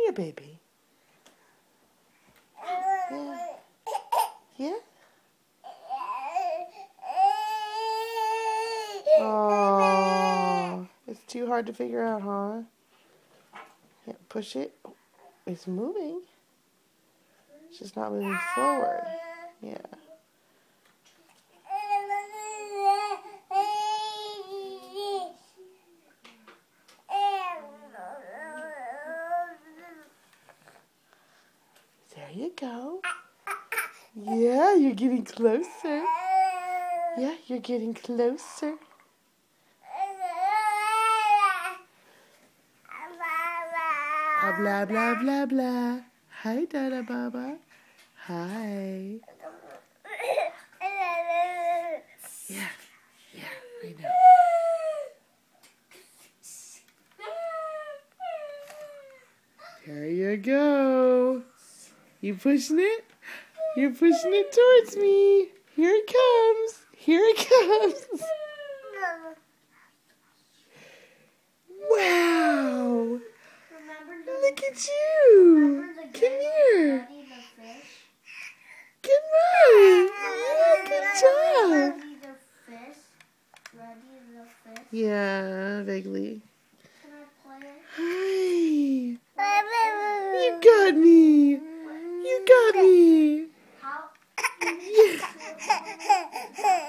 here, baby. Yeah. Yeah? Oh, it's too hard to figure out, huh? Yeah, push it. It's moving. It's just not moving forward. Yeah. There you go. Yeah, you're getting closer. Yeah, you're getting closer. Blah, blah, blah, blah. Hi, Dada Baba. Hi. Yeah, I know. There you go. You pushing it? You're pushing it towards me. Here it comes. Here it comes. Wow. Look at you. Come here. Come on. Yeah, good job. Yeah, vaguely. Hi. You got me. You got me.